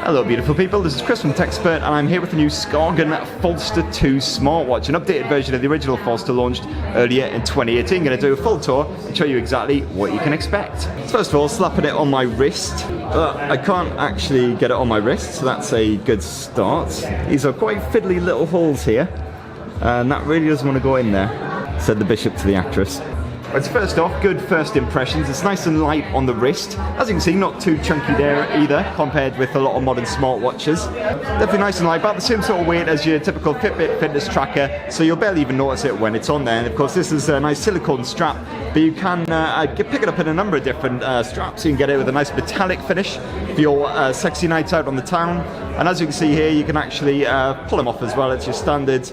Hello beautiful people, this is Chris from TechSpert and I'm here with the new Skagen Falster 2 smartwatch, an updated version of the original Falster launched earlier in 2018. I'm going to do a full tour and show you exactly what you can expect. So first of all, slapping it on my wrist. I can't actually get it on my wrist, so that's a good start. These are quite fiddly little holes here, and that really doesn't want to go in there, said the bishop to the actress. Right, so first off, good first impressions. It's nice and light on the wrist. As you can see, not too chunky there either, compared with a lot of modern smartwatches. Definitely nice and light, about the same sort of weight as your typical Fitbit fitness tracker, so you'll barely even notice it when it's on there. And of course, this is a nice silicone strap, but you can pick it up in a number of different straps. You can get it with a nice metallic finish for your sexy nights out on the town. And as you can see here, you can actually pull them off as well. It's your standard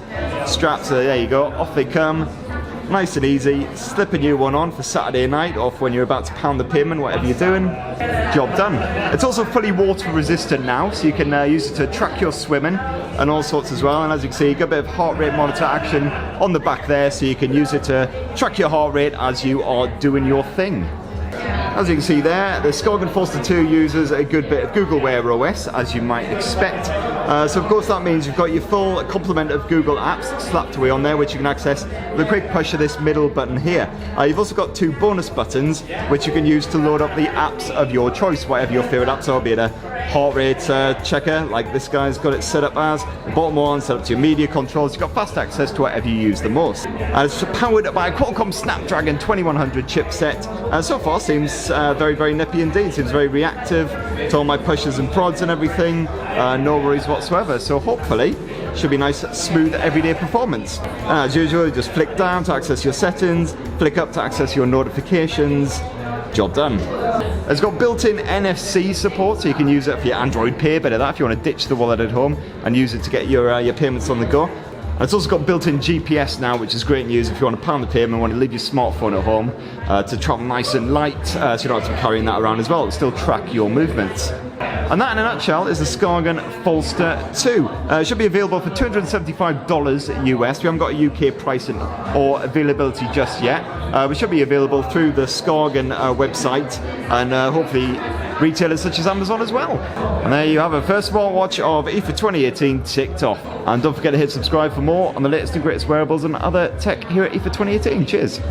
strap, so there you go, off they come. Nice and easy. Slip a new one on for Saturday night or for when you're about to pound the pavement, whatever you're doing. Job done. It's also fully water resistant now, so you can use it to track your swimming and all sorts as well. And as you can see, you got a bit of heart rate monitor action on the back there, so you can use it to track your heart rate as you are doing your thing. As you can see there, the Skagen Falster 2 uses a good bit of Google Wear OS, as you might expect. So of course that means you've got your full complement of Google apps slapped away on there, which you can access with a quick push of this middle button here. You've also got two bonus buttons, which you can use to load up the apps of your choice, whatever your favorite apps are, be it a heart rate checker, like this guy's got it set up as, the bottom one set up to your media controls. You've got fast access to whatever you use the most. It's powered by a Qualcomm Snapdragon 2100 chipset. So far seems very, very nippy indeed. Seems very reactive to all my pushes and prods and everything. No worries whatsoever. So hopefully should be nice, smooth, everyday performance. As usual, you just flick down to access your settings, flick up to access your notifications. Job done. It's got built-in NFC support, so you can use it for your Android Pay, bit of that if you want to ditch the wallet at home and use it to get your payments on the go. And it's also got built-in GPS now, which is great news if you want to pound the pavement and want to leave your smartphone at home to travel nice and light, so you don't have to be carrying that around as well. It'll still track your movements. And that in a nutshell is the Skagen Falster 2. It should be available for $275 US. We haven't got a UK pricing or availability just yet. We should be available through the Skagen website and hopefully retailers such as Amazon as well. And there you have it, first smartwatch of IFA 2018 ticked off. And don't forget to hit subscribe for more on the latest and greatest wearables and other tech here at IFA 2018. Cheers.